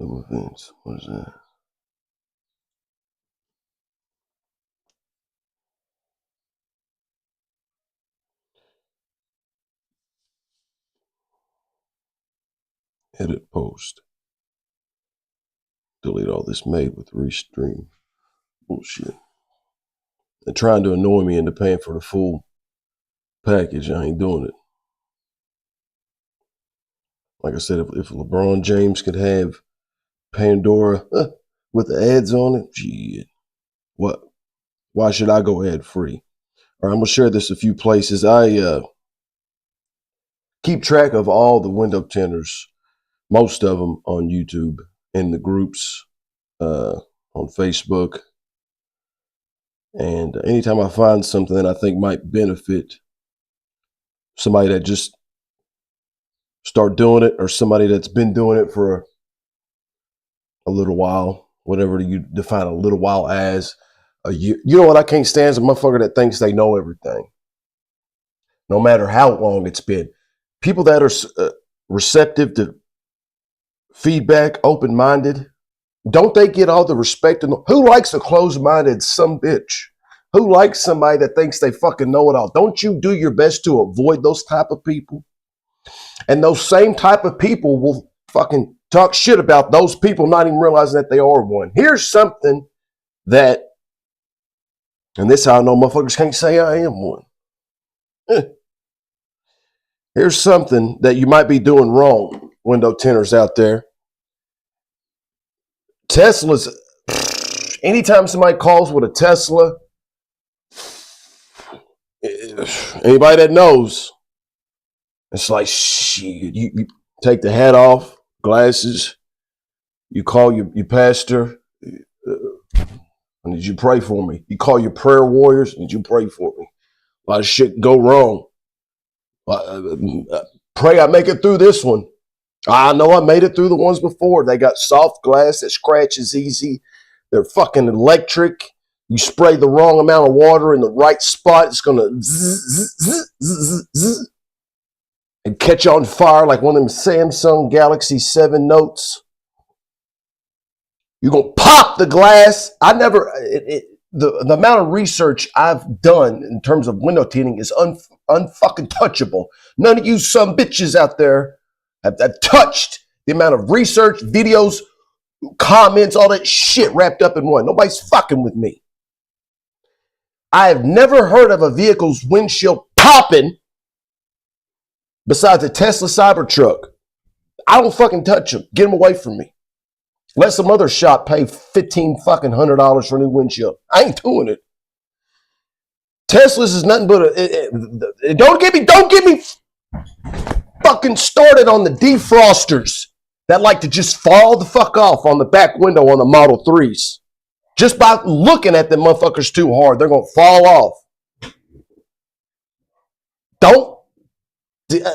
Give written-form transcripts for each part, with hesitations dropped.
New events. What is that? Edit post. Delete all this made with restream. Bullshit. They're trying to annoy me into paying for the full package. I ain't doing it. Like I said, if LeBron James could have Pandora with the ads on it, shit. What? Why should I go ad free? All right, I'm gonna share this a few places. I keep track of all the window tenders, most of them on YouTube, in the groups, on Facebook. And anytime I find something that I think might benefit somebody that just start doing it, or somebody that's been doing it for a little while, whatever you define a little while as, a year. You know what I can't stand is a motherfucker that thinks they know everything, no matter how long it's been. People that are receptive to feedback, open-minded, don't they get all the respect? Who likes a closed-minded sumbitch? Who likes somebody that thinks they fucking know it all? Don't you do your best to avoid those type of people? And those same type of people will fucking talk shit about those people, not even realizing that they are one. Here's something that, and this is how I know motherfuckers can't say I am one. Here's something that you might be doing wrong, window tinters out there. Teslas, anytime somebody calls with a Tesla, anybody that knows, it's like, shit, you take the hat off, glasses, you call your pastor, did you pray for me? You call your prayer warriors, did you pray for me? A lot of shit go wrong. Pray I make it through this one. I know I made it through the ones before. They got soft glass that scratches easy. They're fucking electric. You spray the wrong amount of water in the right spot, it's going to zzz, zzz, zzz, zzz, and catch on fire like one of them Samsung Galaxy 7 Notes. You're going to pop the glass. The amount of research I've done in terms of window tinting is unfucking touchable. None of you some bitches out there have touched the amount of research, videos, comments, all that shit wrapped up in one. Nobody's fucking with me. I have never heard of a vehicle's windshield popping besides a Tesla Cybertruck. I don't fucking touch them. Get them away from me. Let some other shop pay $1,500 for a new windshield. I ain't doing it. Tesla's is nothing but don't get me fucking started on the defrosters that like to just fall the fuck off on the back window on the Model 3s. Just by looking at them motherfuckers too hard, they're going to fall off.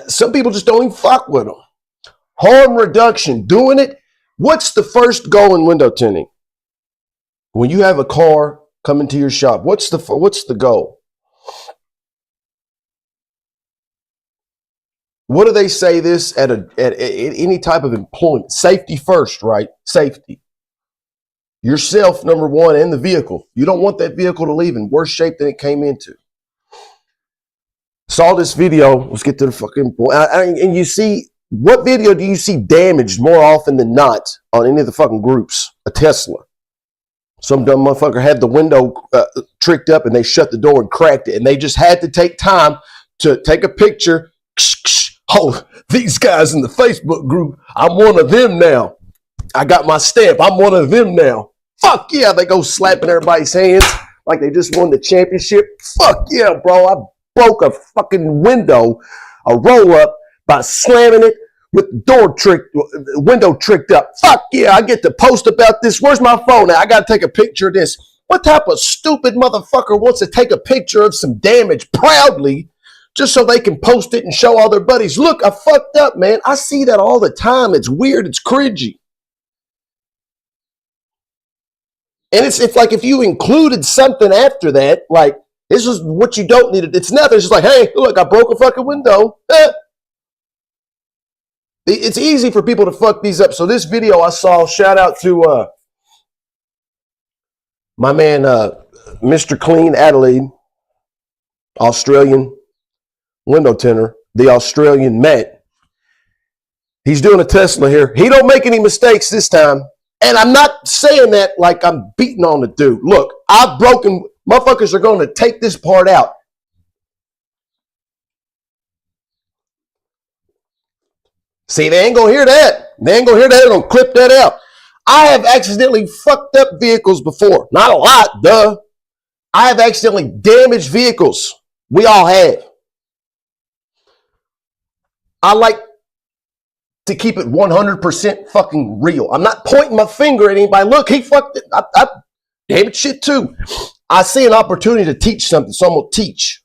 Some people just don't even fuck with them. Harm reduction, doing it. What's the first goal in window tinting? When you have a car come into your shop, what's the goal? What do they say this at any type of employment? Safety first, right? Safety. Yourself, number one, and the vehicle. You don't want that vehicle to leave in worse shape than it came into. Saw this video. Let's get to the fucking point. And you see, what video do you see damaged more often than not on any of the fucking groups? A Tesla. Some dumb motherfucker had the window tricked up and they shut the door and cracked it. And they just had to take time to take a picture. Oh, these guys in the Facebook group, I'm one of them now. I got my stamp. I'm one of them now. Fuck yeah, they go slapping everybody's hands like they just won the championship. Fuck yeah, bro. I broke a fucking window, a roll up, by slamming it with the window tricked up. Fuck yeah, I get to post about this. Where's my phone at? I got to take a picture of this. What type of stupid motherfucker wants to take a picture of some damage proudly just so they can post it and show all their buddies? Look, I fucked up, man. I see that all the time. It's weird. It's cringy. And it's like if you included something after that, like this is what you don't need. It's nothing. It's just like, hey, look, I broke a fucking window. It's easy for people to fuck these up. So this video I saw, shout out to my man, Mr. Clean Adelaide, Australian window tinter, the Australian Matt. He's doing a Tesla here. He don't make any mistakes this time. And I'm not saying that like I'm beating on the dude. Look, I've broken, motherfuckers are going to take this part out. See, they ain't going to hear that. They ain't going to hear that. They're going to clip that out. I have accidentally fucked up vehicles before. Not a lot, duh. I have accidentally damaged vehicles. We all have. I like to keep it 100% fucking real. I'm not pointing my finger at anybody. Look, he fucked it. I damaged shit too. I see an opportunity to teach something, so I'm going to teach.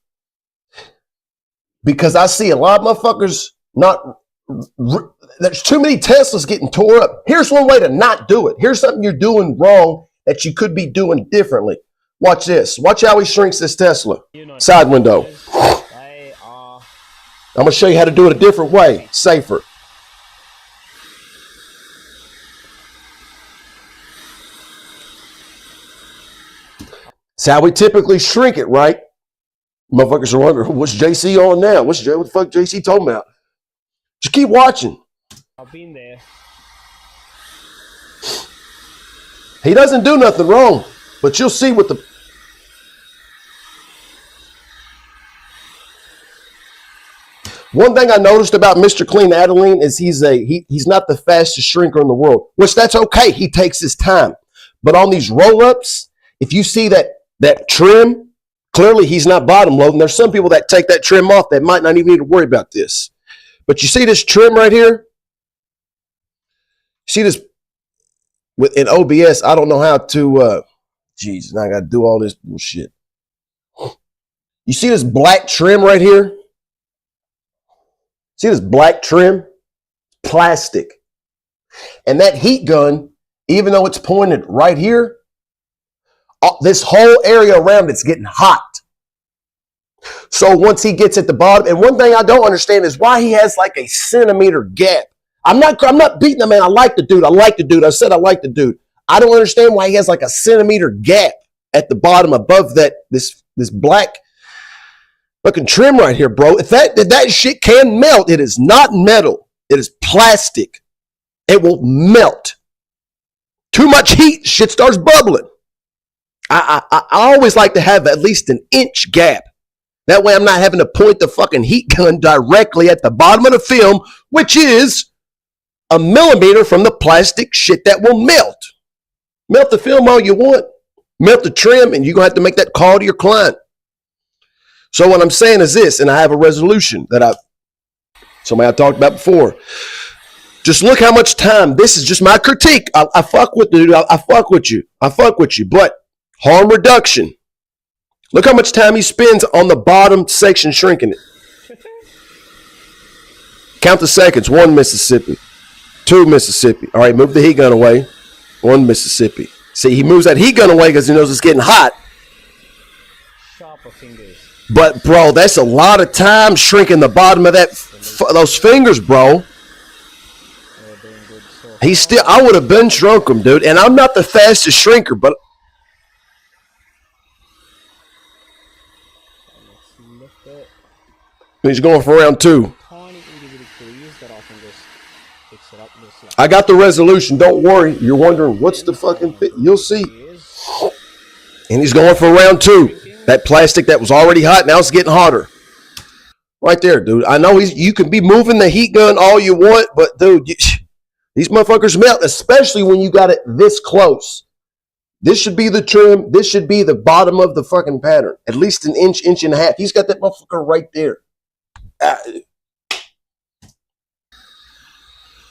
Because I see a lot of motherfuckers not... There's too many Teslas getting tore up. Here's one way to not do it. Here's something you're doing wrong that you could be doing differently. Watch this. Watch how he shrinks this Tesla. Side window. I'm going to show you how to do it a different way. Safer. It's how we typically shrink it, right? Motherfuckers are wondering, what's JC on now? What the fuck JC talking about? Just keep watching. I've been there. He doesn't do nothing wrong, but you'll see what the... One thing I noticed about Mr. Clean Adeline is he's not the fastest shrinker in the world, which that's okay. He takes his time. But on these roll-ups, if you see that trim, clearly he's not bottom loading. There's some people that take that trim off that might not even need to worry about this. But you see this trim right here? See this in OBS? I don't know how to, Jesus, now I got to do all this bullshit. You see this black trim right here? See this black trim? Plastic. And that heat gun, even though it's pointed right here, this whole area around it's getting hot. So once he gets at the bottom, and one thing I don't understand is why he has like a centimeter gap. I'm not beating the man. I like the dude. I said I like the dude. I don't understand why he has like a centimeter gap at the bottom above this black fucking trim right here, bro. If that shit can melt, it is not metal. It is plastic. It will melt. Too much heat, shit starts bubbling. I always like to have at least an inch gap. That way I'm not having to point the fucking heat gun directly at the bottom of the film, which is a millimeter from the plastic shit that will melt. Melt the film all you want. Melt the trim, and you're going to have to make that call to your client. So what I'm saying is this, and I have a resolution that somebody I talked about before. Just look how much time. This is just my critique. I fuck with you, dude. I fuck with you. I fuck with you. But harm reduction. Look how much time he spends on the bottom section shrinking it. Count the seconds. 1 Mississippi. 2 Mississippi. All right, move the heat gun away. 1 Mississippi. See, he moves that heat gun away because he knows it's getting hot. Sharper fingers. But, bro, that's a lot of time shrinking the bottom of those fingers, bro. I would have been shrunk him, dude. And I'm not the fastest shrinker, but... He's going for round 2. I got the resolution. Don't worry. You're wondering, what's the fucking fit? You'll see. And he's going for round 2. That plastic that was already hot, now it's getting hotter. Right there, dude. I know you can be moving the heat gun all you want, but, dude, these motherfuckers melt, especially when you got it this close. This should be the trim. This should be the bottom of the fucking pattern. At least an inch, inch and a half. He's got that motherfucker right there.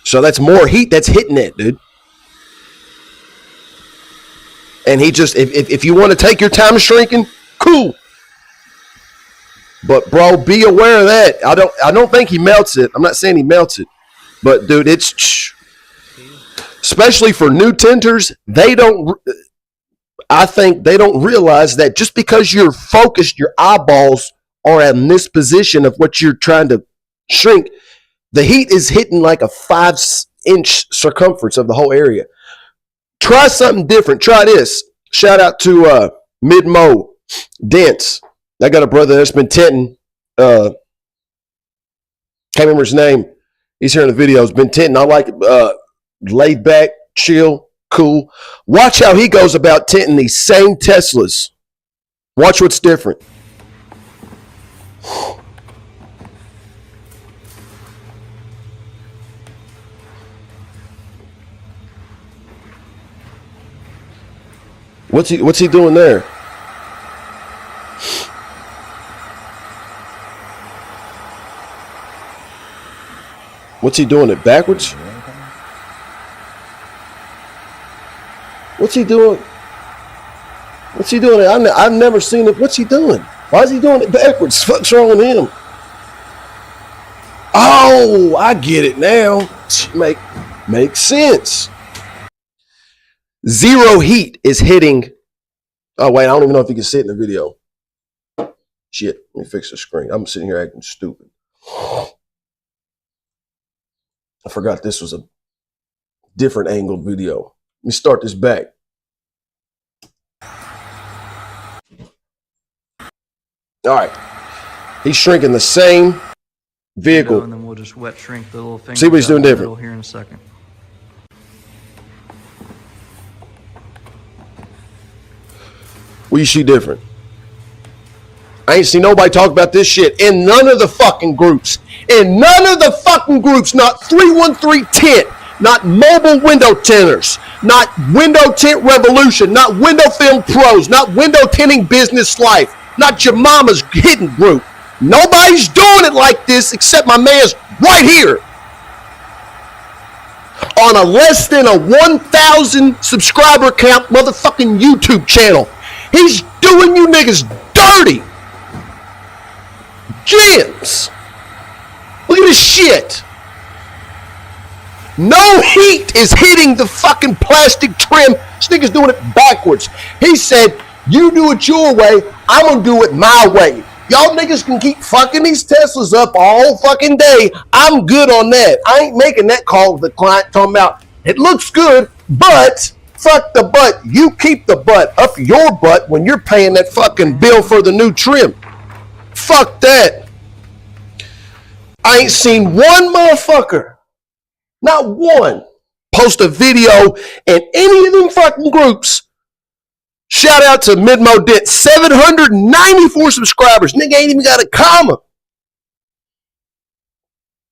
So that's more heat that's hitting it, dude. And he just, if you want to take your time shrinking, cool. But bro, be aware of that. I don't think he melts it. I'm not saying he melts it, but dude, it's especially for new tinters. I think they don't realize that just because you're focused, your eyeballs are in this position of what you're trying to shrink, The heat is hitting like a 5-inch circumference of the whole area. Try something different. Try this. Shout out to Midmo Dents. I got a brother that's been tinting. Can't remember his name. He's here in the videos. Been tinting. I like it. Laid back, chill, cool. Watch how he goes about tinting these same Teslas. Watch what's different. What's he doing there? What's he doing it backwards? What's he doing? What's he doing? I've never seen it. What's he doing? Why is he doing it backwards? What's wrong with him? Oh, I get it now. Makes sense. Zero heat is hitting. Oh, wait, I don't even know if you can see it in the video. Shit, let me fix the screen. I'm sitting here acting stupid. I forgot this was a different angled video. Let me start this back. All right. He's shrinking the same vehicle. And then we'll just wet shrink the little finger. See what he's doing different. Here in a second. What you see different? I ain't seen nobody talk about this shit in none of the fucking groups. In none of the fucking groups, not 313 Tint, not Mobile Window Tinters, not Window Tint Revolution, not Window Film Pros, not Window Tinting Business Life, not your mama's hidden group. Nobody's doing it like this except my man's right here. On a less than a 1,000 subscriber count motherfucking YouTube channel. He's doing you niggas dirty. Gems. Look at this shit. No heat is hitting the fucking plastic trim. This nigga's doing it backwards. He said, you do it your way, I'm gonna do it my way. Y'all niggas can keep fucking these Teslas up all fucking day. I'm good on that. I ain't making that call to the client talking about, it looks good, but fuck the butt. You keep the butt up your butt when you're paying that fucking bill for the new trim. Fuck that. I ain't seen one motherfucker, not one, post a video in any of them fucking groups. Shout out to Midmo Dent, 794 subscribers. Nigga ain't even got a comma.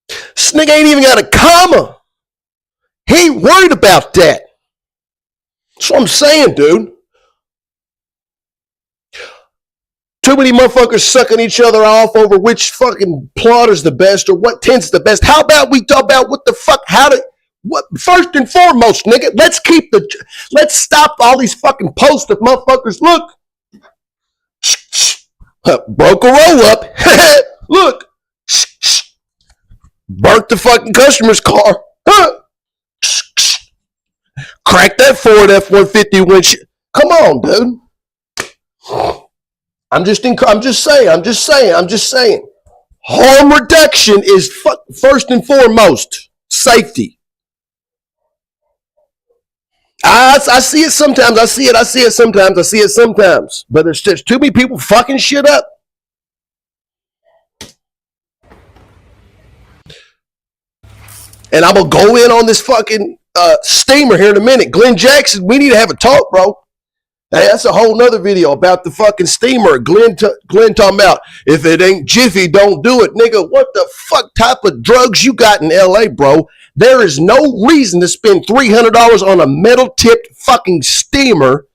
This nigga ain't even got a comma. He ain't worried about that. That's what I'm saying, dude. Too many motherfuckers sucking each other off over which fucking plotter's the best or what tint's the best. How about we talk about what the fuck, what first and foremost, nigga, let's stop all these fucking posts of motherfuckers. Look. Broke a roll up. Look. Burnt the fucking customer's car. Crack that Ford F-150 windshield. Come on, dude. I'm just saying. Harm reduction is first and foremost safety. I see it sometimes. I see it sometimes. But there's just too many people fucking shit up. And I'm gonna go in on this fucking steamer here in a minute. Glenn Jackson, we need to have a talk, bro. Hey, that's a whole nother video about the fucking steamer. Glenn talking about, if it ain't Jiffy, don't do it. Nigga, what the fuck type of drugs you got in LA, bro? There is no reason to spend $300 on a metal-tipped fucking steamer.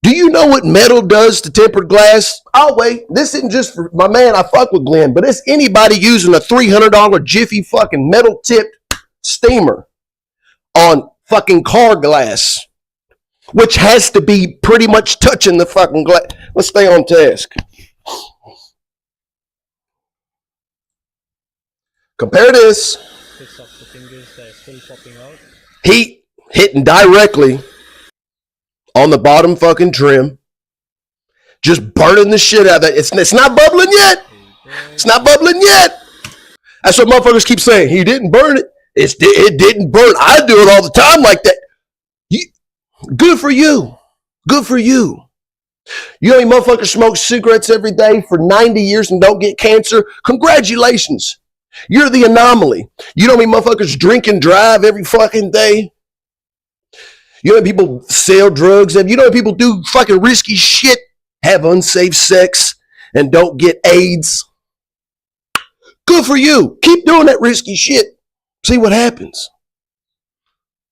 Do you know what metal does to tempered glass? Oh, wait, this isn't just for my man, I fuck with Glenn, but it's anybody using a $300 Jiffy fucking metal-tipped steamer on fucking car glass, which has to be pretty much touching the fucking glass. Let's stay on task. Compare this. Picks up the fingers, they're still popping out. Heat hitting directly on the bottom fucking trim. Just burning the shit out of it. It's not bubbling yet. It's not bubbling yet. That's what motherfuckers keep saying. He didn't burn it. It didn't burn. I do it all the time like that. Good for you. Good for you. You know how many motherfuckers smoke cigarettes every day for 90 years and don't get cancer? Congratulations. You're the anomaly. You know how many motherfuckers drink and drive every fucking day? You know how many people sell drugs? You know how many people do fucking risky shit, have unsafe sex, and don't get AIDS? Good for you. Keep doing that risky shit. See what happens.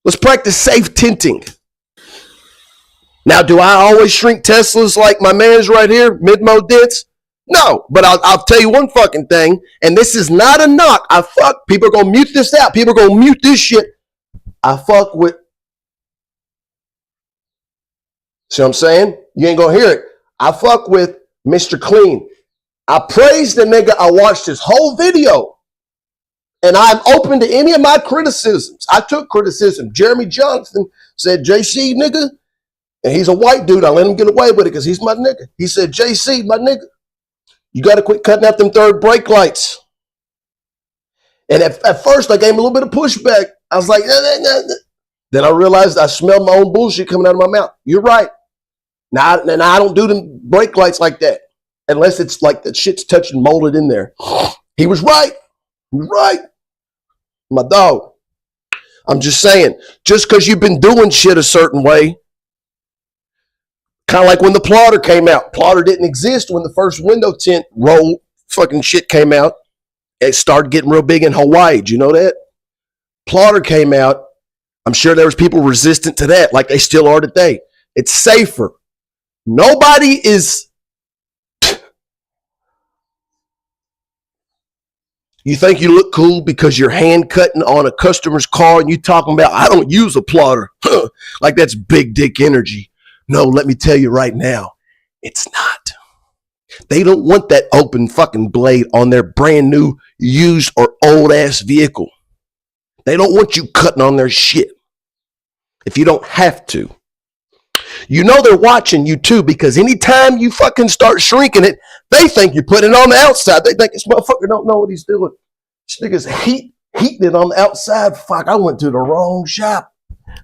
Let's practice safe tinting. Now, do I always shrink Teslas like my man's right here, Midmo Dents? No, but I'll tell you one fucking thing, and this is not a knock. People are going to mute this out. People are going to mute this shit. I fuck with, see what I'm saying? You ain't going to hear it. I fuck with Mr. Clean. I praised the nigga. I watched his whole video, and I'm open to any of my criticisms. I took criticism. Jeremy Johnson said, JC, nigga, and he's a white dude. I let him get away with it because he's my nigga. He said, JC, my nigga, you got to quit cutting out them third brake lights. And at first, I gave him a little bit of pushback. I was like, nah. Then I realized I smelled my own bullshit coming out of my mouth. You're right. Now I don't do them brake lights like that unless it's like the shit's touching molded in there. He was right. He was right. My dog. I'm just saying, just because you've been doing shit a certain way, kind of like when the plotter came out. Plotter didn't exist when the first window tint roll fucking shit came out. It started getting real big in Hawaii. Do you know that? Plotter came out. I'm sure there was people resistant to that, like they still are today. It's safer. Nobody is. You think you look cool because you're hand cutting on a customer's car and you talking about, I don't use a plotter. Like that's big dick energy. No, let me tell you right now, it's not. They don't want that open fucking blade on their brand new, used, or old ass vehicle. They don't want you cutting on their shit if you don't have to. You know they're watching you too, because anytime you fucking start shrinking it, they think you're putting it on the outside. They think this motherfucker don't know what he's doing. This nigga's heating it on the outside. Fuck, I went to the wrong shop.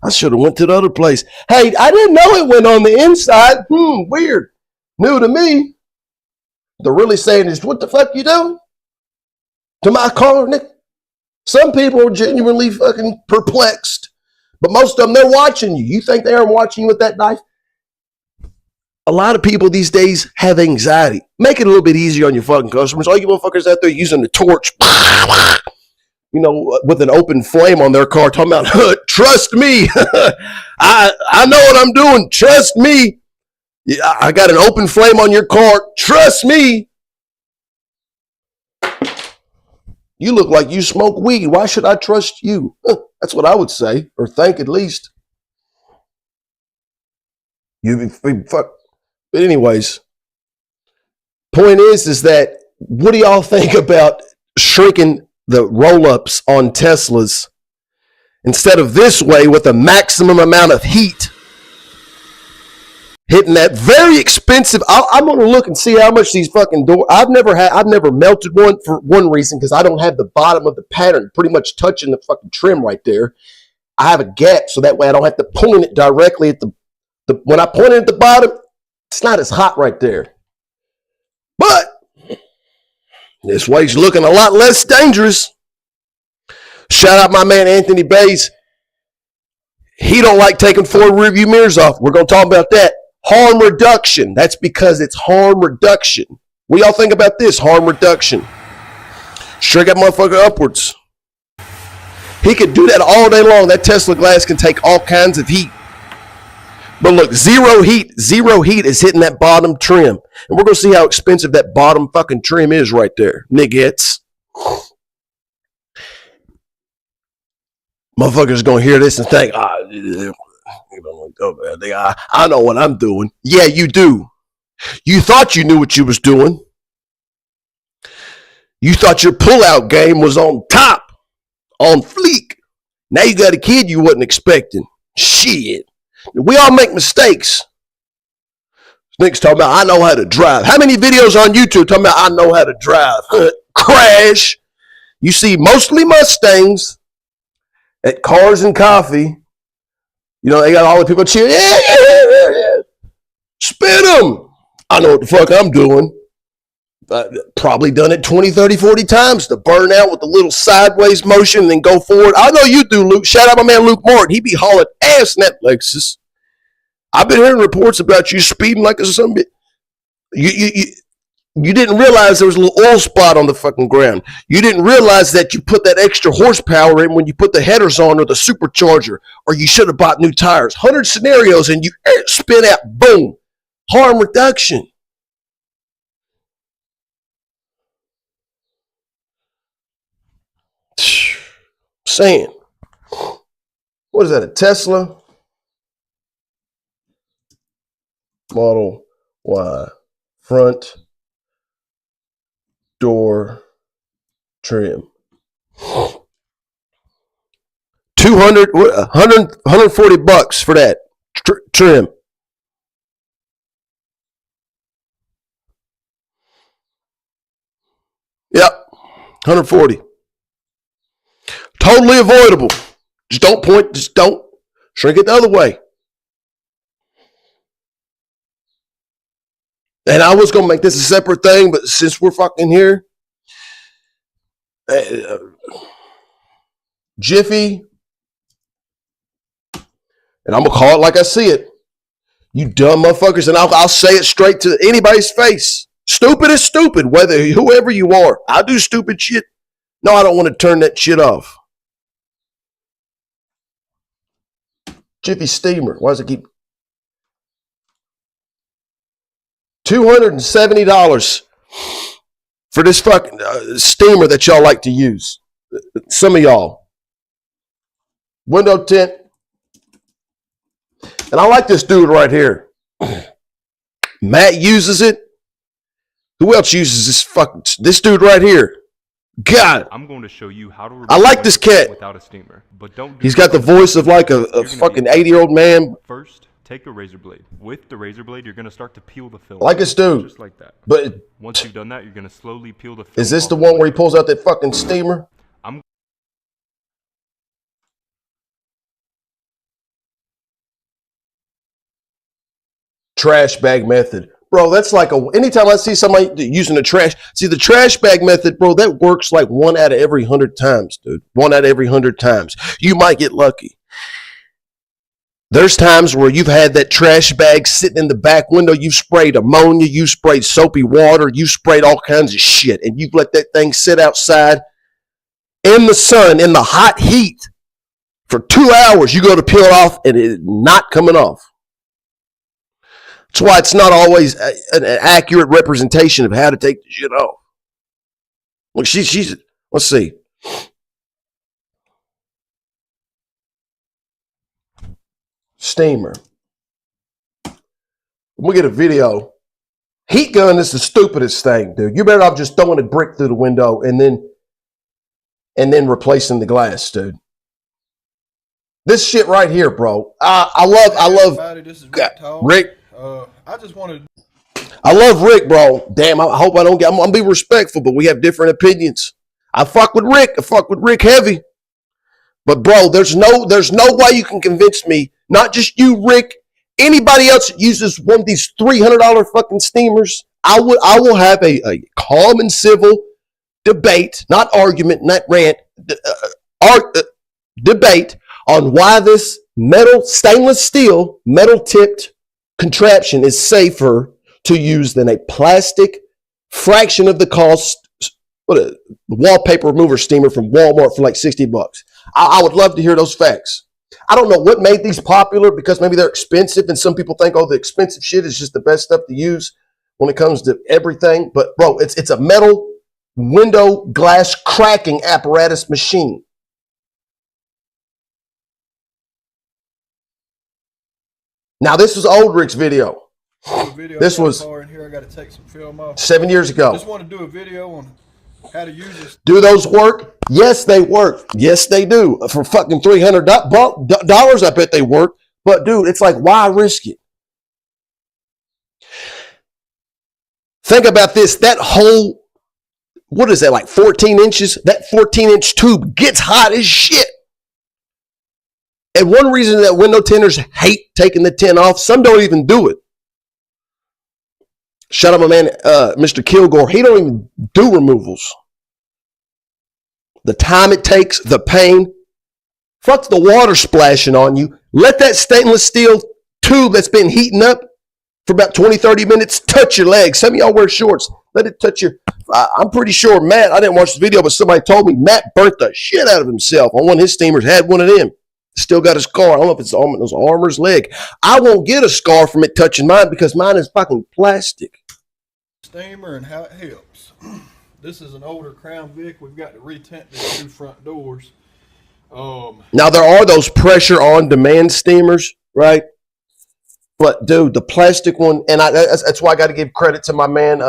I should have went to the other place. Hey, I didn't know it went on the inside. Weird. New to me. They're really saying is, what the fuck you doing to my car, Nick? Some people are genuinely fucking perplexed, but most of them, they're watching you. You think they aren't watching you with that knife? A lot of people these days have anxiety. Make it a little bit easier on your fucking customers. All you motherfuckers out there using the torch, you know, with an open flame on their car, talking about, trust me, I know what I'm doing. Trust me. I got an open flame on your car. Trust me. You look like you smoke weed. Why should I trust you? That's what I would say, or think at least. Fuck. But anyways, point is that what do y'all think about shrinking the roll-ups on Teslas instead of this way with a maximum amount of heat hitting that very expensive? I'm going to look and see how much these fucking doors. I've never melted one for one reason, because I don't have the bottom of the pattern pretty much touching the fucking trim right there. I have a gap so that way I don't have to point it directly at the when I point it at the bottom, it's not as hot right there. But this way's looking a lot less dangerous. Shout out my man Anthony Bays. He don't like taking forward rearview mirrors off. We're going to talk about that. Harm reduction. That's because it's harm reduction. What y'all think about this? Harm reduction. Shrink that motherfucker upwards. He could do that all day long. That Tesla glass can take all kinds of heat. But look, zero heat is hitting that bottom trim. And we're going to see how expensive that bottom fucking trim is right there. Niggas. Motherfuckers going to hear this and think, I know what I'm doing. Yeah, you do. You thought you knew what you was doing. You thought your pullout game was on top, on fleek. Now you got a kid you wasn't expecting. Shit. We all make mistakes. Niggas talking about, I know how to drive. How many videos on YouTube talking about, I know how to drive? Crash. You see mostly Mustangs at Cars and Coffee. You know, they got all the people cheering. Yeah. Spin them. I know what the fuck I'm doing. Probably done it 20, 30, 40 times to burn out with the little sideways motion and then go forward. I know you do, Luke. Shout out my man Luke Martin. He be hauling ass in that Lexus. I've been hearing reports about you speeding like a son. You didn't realize there was a little oil spot on the fucking ground. You didn't realize that you put that extra horsepower in when you put the headers on or the supercharger, or you should have bought new tires. 100 scenarios and you spin out, boom, harm reduction. Saying, what is that, a Tesla? Model Y, front door trim. 140 bucks for that trim. Yep, 140. Totally avoidable. Just don't shrink it the other way. And I was going to make this a separate thing, but since we're fucking here, Jiffy, and I'm going to call it like I see it. You dumb motherfuckers, and I'll say it straight to anybody's face. Stupid is stupid, whoever you are. I do stupid shit. No, I don't want to turn that shit off. Jiffy steamer. Why does it keep $270 for this fucking steamer that y'all like to use? Some of y'all. Window tint. And I like this dude right here. Matt uses it. Who else uses this dude right here? God, I'm going to show you how to. I like this cat. Without a steamer, but don't. He's got the voice of like a fucking 80-year-old man. First, take a razor blade. With the razor blade, you're going to start to peel the film. Like this dude. Just like that. But once you've done that, you're going to slowly peel the film. Is this the one where he pulls out that fucking steamer? Trash bag method. Bro, that's like anytime I see somebody using the trash bag method, bro, that works like 1 out of every 100 times, dude. 1 out of every 100 times. You might get lucky. There's times where you've had that trash bag sitting in the back window. You've sprayed ammonia. You've sprayed soapy water. You've sprayed all kinds of shit. And you've let that thing sit outside in the sun, in the hot heat for 2 hours. You go to peel it off and it's not coming off. That's why it's not always an accurate representation of how to take the shit off. Look, she's let's see. Steamer. We'll get a video. Heat gun is the stupidest thing, dude. You better off just throwing a brick through the window and then replacing the glass, dude. This shit right here, bro. I love This is Rick. I just wanted. I love Rick, bro. Damn, I hope I don't get. I'm gonna be respectful, but we have different opinions. I fuck with Rick. I fuck with Rick heavy. But bro, there's no way you can convince me. Not just you, Rick. Anybody else that uses one of these $300 fucking steamers, I will have a calm and civil debate, not argument, not rant, debate on why this stainless steel, metal tipped contraption is safer to use than a plastic fraction of the cost wallpaper remover steamer from Walmart for like $60. I would love to hear those facts. I don't know what made these popular because maybe they're expensive and some people think, oh, the expensive shit is just the best stuff to use when it comes to everything. But bro, it's a metal window glass cracking apparatus machine. Now, this was old Rick's video. This was in here. I got to take some film off. 7 years ago. Just want to do a video on how to use this. Do those work? Yes, they work. Yes, they do. For fucking $300, I bet they work. But dude, it's like, why risk it? Think about this. That hole what is that, like 14 inches? That 14-inch tube gets hot as shit. And one reason that window tinters hate taking the tint off, some don't even do it. Shout out my man, Mr. Kilgore. He don't even do removals. The time it takes, the pain. Fuck the water splashing on you. Let that stainless steel tube that's been heating up for about 20, 30 minutes touch your legs. Some of y'all wear shorts. Let it touch your... I'm pretty sure Matt, I didn't watch the video, but somebody told me Matt burnt the shit out of himself on one of his steamers, had one of them. Still got a scar. I don't know if it's on his arm or his leg. I won't get a scar from it touching mine because mine is fucking plastic. Steamer and how it helps. This is an older Crown Vic. We've got to retint these two front doors. Now there are those pressure on demand steamers, right? But dude, the plastic one, and that's why I got to give credit to my man,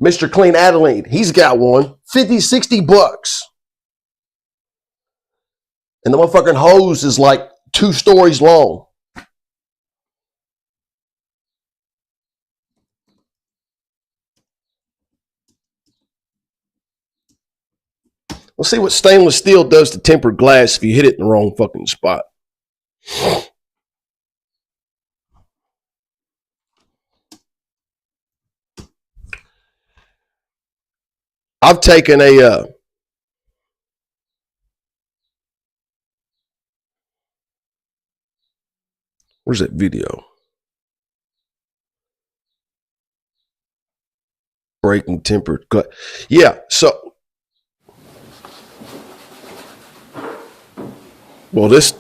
Mr. Clean Adelaide. He's got one, 50, 60 bucks. And the motherfucking hose is like 2 stories long. Let's see what stainless steel does to tempered glass if you hit it in the wrong fucking spot. I've taken a where's that video? Breaking tempered glass. Yeah, so well, this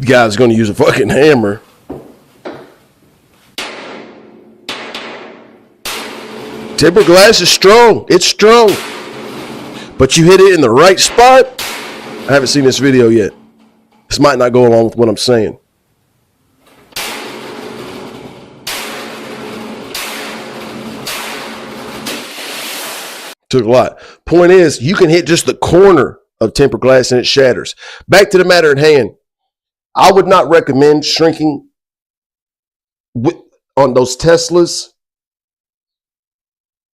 guy's going to use a fucking hammer. Tempered glass is strong. It's strong. But you hit it in the right spot. I haven't seen this video yet. This might not go along with what I'm saying. Took a lot. Point is, you can hit just the corner of tempered glass and it shatters. Back to the matter at hand. I would not recommend shrinking on those Teslas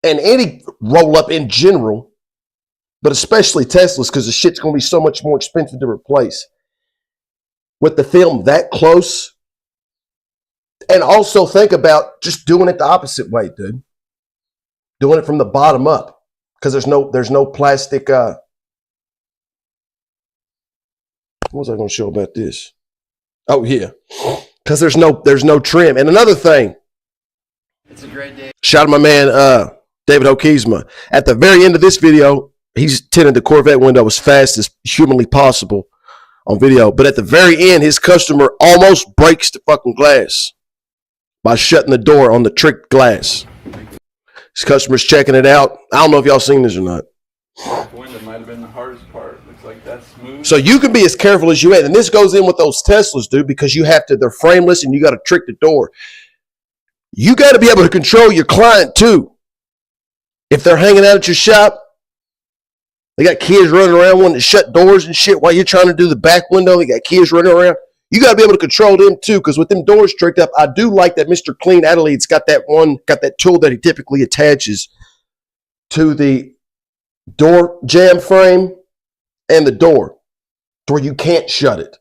and any roll up in general, but especially Teslas because the shit's going to be so much more expensive to replace. With the film that close, and also think about just doing it the opposite way, dude. Doing it from the bottom up because there's no plastic. What was I going to show about this? Oh yeah, because there's no trim. And another thing, It's a great day. shout out my man David Hokeesma. At the very end of this video, he's tinted the Corvette window as fast as humanly possible on video. But at the very end, his customer almost breaks the fucking glass by shutting the door on the tricked glass. His customer's checking it out. I don't know if y'all seen this or not. The window might have been the hardest part. Looks like that's smooth. So you can be as careful as you can. And this goes in with those Teslas, dude, because they're frameless and you got to trick the door. You got to be able to control your client too. If they're hanging out at your shop, they got kids running around wanting to shut doors and shit while you're trying to do the back window. They got kids running around. You got to be able to control them too, because with them doors tricked up, I do like that Mr. Clean Adelaide's got that tool that he typically attaches to the door jamb frame and the door to where you can't shut it.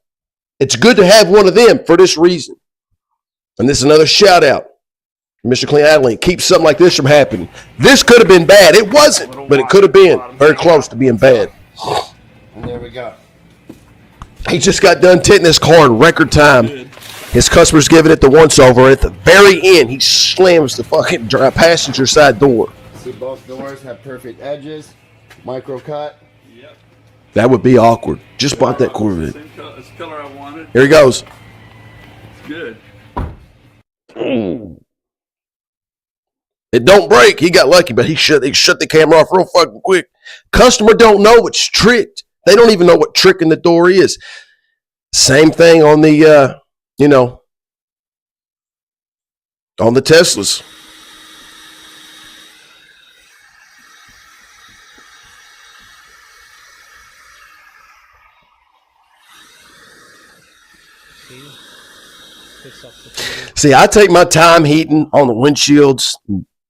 It's good to have one of them for this reason. And this is another shout out. Mr. Clean Adelaide, keep something like this from happening. This could have been bad. It wasn't, but it could have been very close to being bad. And there we go. He just got done tinting his car in record time. His customer's giving it the once over. At the very end, he slams the fucking passenger side door. See, both doors have perfect edges. Micro cut. Yep. That would be awkward. Just bought that Corvette. Same color, it's the color I wanted. Here he goes. It's good. It don't break. He got lucky, but he shut the camera off real fucking quick. Customer don't know what's tricked. They don't even know what tricking the door is. Same thing on the, on the Teslas. See? Picks up the finger. See, I take my time heating on the windshields,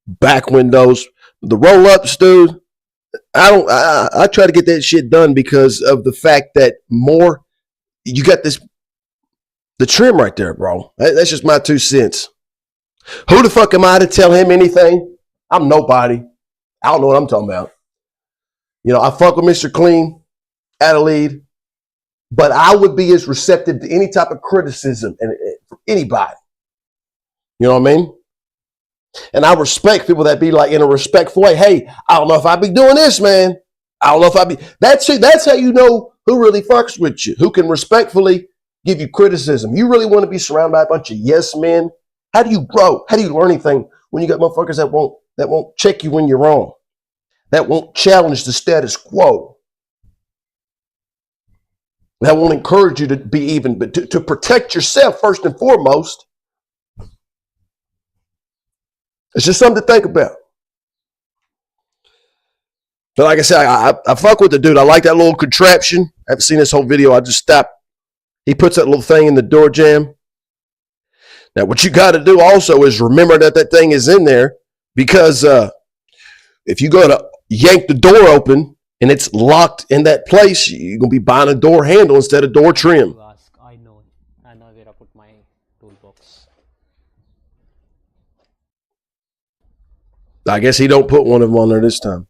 back windows, The roll-ups, dude, I try to get that shit done because of the fact that more, you got the trim right there, bro. That's just my 2 cents. Who the fuck am I to tell him anything? I'm nobody. I don't know what I'm talking about. You know, I fuck with Mr. Clean, Adelaide, but I would be as receptive to any type of criticism and from anybody. You know what I mean? And I respect people that be like in a respectful way. Hey, I don't know if I be doing this, man. I don't know if I be. That's how you know who really fucks with you, who can respectfully give you criticism. You really want to be surrounded by a bunch of yes men. How do you grow? How do you learn anything when you got motherfuckers that won't check you when you're wrong, that won't challenge the status quo, that won't encourage you to be even, but to protect yourself first and foremost. It's just something to think about. But like I said, I fuck with the dude. I like that little contraption. I haven't seen this whole video. I just stopped. He puts that little thing in the door jamb. Now, what you got to do also is remember that thing is in there, because if you go to yank the door open and it's locked in that place, you're going to be buying a door handle instead of door trim. You ask, I know where I put my toolbox. I guess he don't put one of them on there this time.